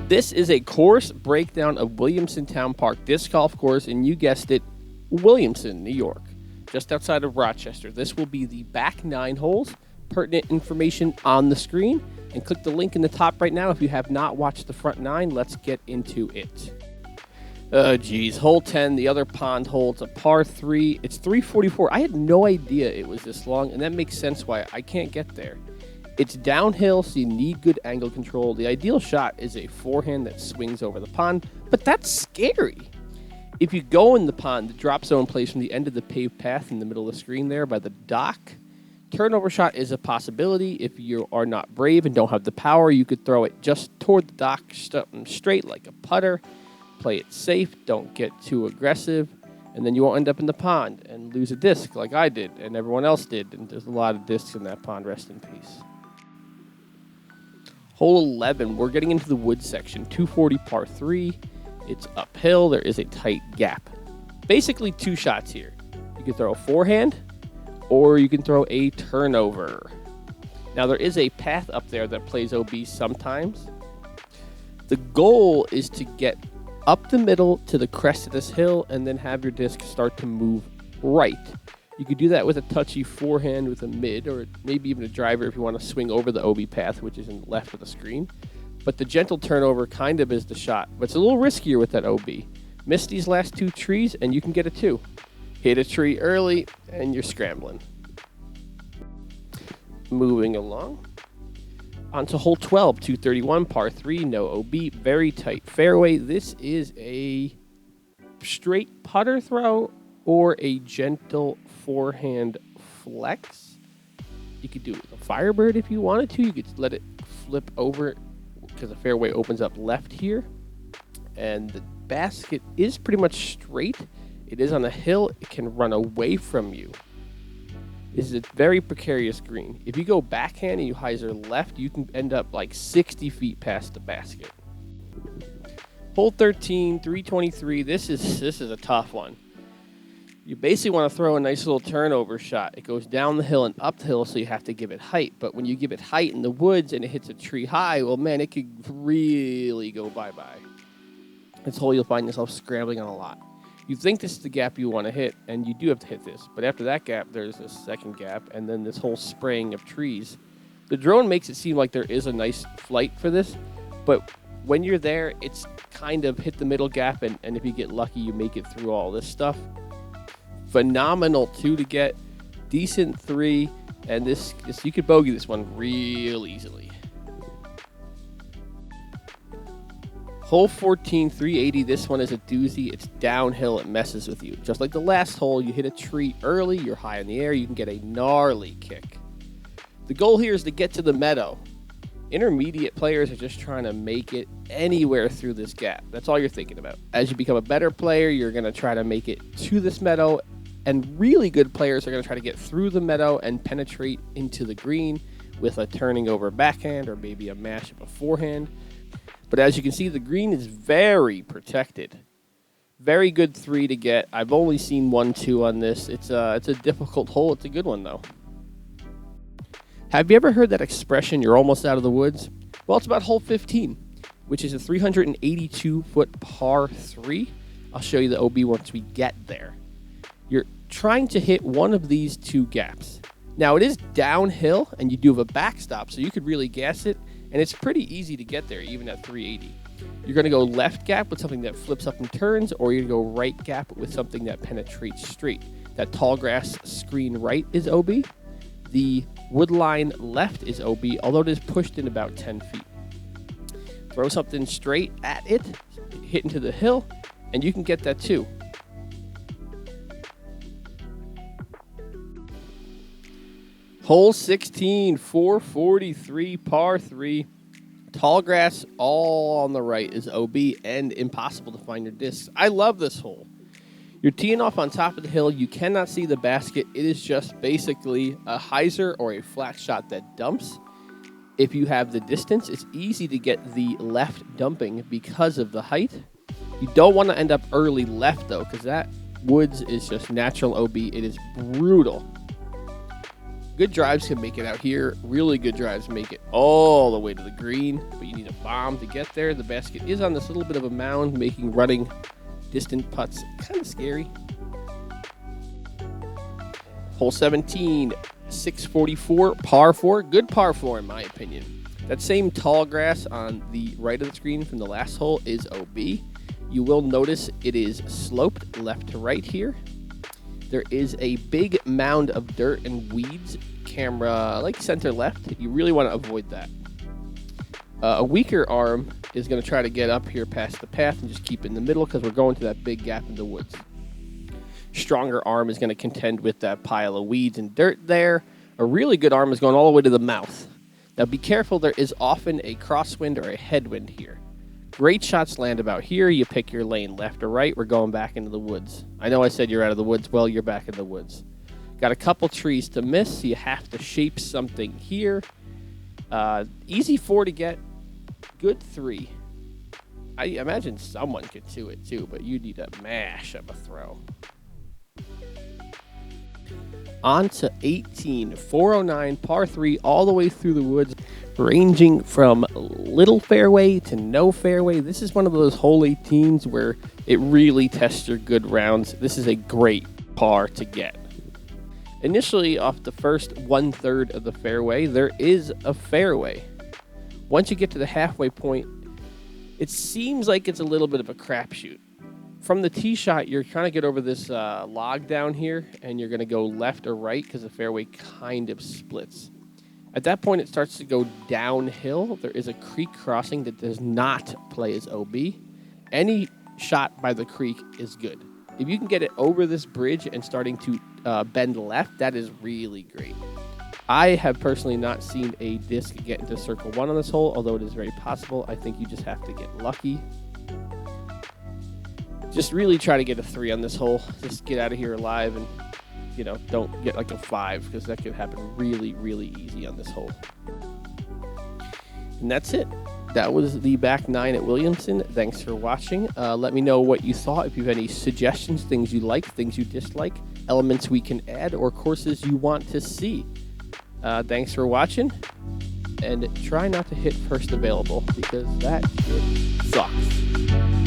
This is a course breakdown of Williamson Town Park disc golf course, and you guessed it, Williamson, New York, just outside of Rochester. This will be the back 9 holes. Pertinent information on the screen, and click the link in the top right now if you have not watched the front 9. Let's get into it. Hole 10, the other pond hole. It's a par 3. It's 344. I had no idea it was this long, and that makes sense why I can't get there. It's downhill, so you need good angle control. The ideal shot is a forehand that swings over the pond, but that's scary. If you go in the pond, the drop zone plays from the end of the paved path in the middle of the screen there by the dock. Turnover shot is a possibility. If you are not brave and don't have the power, you could throw it just toward the dock, straight like a putter. Play it safe, don't get too aggressive, and then you won't end up in the pond and lose a disc like I did and everyone else did. And there's a lot of discs in that pond, rest in peace. Hole 11, we're getting into the woods section, 240 par 3. It's uphill, there is a tight gap. Basically 2 shots here. You can throw a forehand, or you can throw a turnover. Now there is a path up there that plays OB sometimes. The goal is to get up the middle to the crest of this hill and then have your disc start to move right. You could do that with a touchy forehand with a mid, or maybe even a driver if you want to swing over the OB path, which is in the left of the screen. But the gentle turnover kind of is the shot, but it's a little riskier with that OB. Miss these last 2 trees and you can get a 2. Hit a tree early and you're scrambling. Moving along. Onto hole 12, 231 par 3, no OB, very tight fairway. This is a straight putter throw or a gentle forehand flex. You could do it with a Firebird if you wanted to. You could let it flip over because the fairway opens up left here. And the basket is pretty much straight. It is on a hill. It can run away from you. This is a very precarious green. If you go backhand and you hyzer left, you can end up like 60 feet past the basket. Hole 13, 323. This is a tough one. You basically want to throw a nice little turnover shot. It goes down the hill and up the hill, so you have to give it height. But when you give it height in the woods and it hits a tree high, well, man, it could really go bye-bye. This hole, you'll find yourself scrambling on a lot. You think this is the gap you want to hit, and you do have to hit this. But after that gap, there's this second gap, and then this whole spraying of trees. The drone makes it seem like there is a nice flight for this, but when you're there, it's kind of hit the middle gap, and if you get lucky, you make it through all this stuff. Phenomenal 2 to get, decent 3, and this you could bogey this one real easily. Hole 14, 380, this one is a doozy. It's downhill, it messes with you. Just like the last hole, you hit a tree early, you're high in the air, you can get a gnarly kick. The goal here is to get to the meadow. Intermediate players are just trying to make it anywhere through this gap. That's all you're thinking about. As you become a better player, you're going to try to make it to this meadow, and really good players are going to try to get through the meadow and penetrate into the green with a turning over backhand or maybe a mash of a forehand. But as you can see, the green is very protected. Very good 3 to get. I've only seen 1-2 on this. It's a difficult hole. It's a good one, though. Have you ever heard that expression, you're almost out of the woods? Well, it's about hole 15, which is a 382-foot par 3. I'll show you the OB once we get there. You're trying to hit one of these 2 gaps. Now, it is downhill, and you do have a backstop, so you could really gas it, and it's pretty easy to get there, even at 380. You're going to go left gap with something that flips up and turns, or you're going to go right gap with something that penetrates straight. That tall grass screen right is OB. The wood line left is OB, although it is pushed in about 10 feet. Throw something straight at it, hit into the hill, and you can get that too. Hole 16, 443 par 3. Tall grass all on the right is OB and impossible to find your discs. I love this hole. You're teeing off on top of the hill. You cannot see the basket. It is just basically a hyzer or a flat shot that dumps. If you have the distance, it's easy to get the left dumping because of the height. You don't want to end up early left, though, because that woods is just natural OB. It is brutal. Good drives can make it out here. Really good drives make it all the way to the green, but you need a bomb to get there. The basket is on this little bit of a mound, making running distant putts kind of scary. Hole 17, 644, par 4. Good par 4 in my opinion. That same tall grass on the right of the screen from the last hole is OB. You will notice it is sloped left to right here. There is a big mound of dirt and weeds, camera like center left. You really want to avoid that. A weaker arm is going to try to get up here past the path and just keep it in the middle because we're going to that big gap in the woods. Stronger arm is going to contend with that pile of weeds and dirt there. A really good arm is going all the way to the mouth. Now be careful, there is often a crosswind or a headwind here. Great shots land about here. You pick your lane left or right. We're going back into the woods. I know I said you're out of the woods. Well, you're back in the woods. Got a couple trees to miss. So you have to shape something here. Easy 4 to get. Good 3. I imagine someone could do it too, but you need a mash of a throw. On to 18, 409, par 3, all the way through the woods, ranging from little fairway to no fairway. This is one of those hole 18s where it really tests your good rounds. This is a great par to get. Initially, off the first 1/3 of the fairway, there is a fairway. Once you get to the halfway point, it seems like it's a little bit of a crapshoot. From the tee shot, you're trying to get over this log down here, and you're going to go left or right because the fairway kind of splits. At that point, it starts to go downhill. There is a creek crossing that does not play as OB. Any shot by the creek is good. If you can get it over this bridge and starting to bend left, that is really great. I have personally not seen a disc get into circle 1 on this hole, although it is very possible. I think you just have to get lucky. Just really try to get a 3 on this hole. Just get out of here alive and, don't get like a 5 because that could happen really, really easy on this hole. And that's it. That was the back 9 at Williamson. Thanks for watching. Let me know what you thought. If you have any suggestions, things you like, things you dislike, elements we can add, or courses you want to see. Thanks for watching. And try not to hit first available because that shit sucks.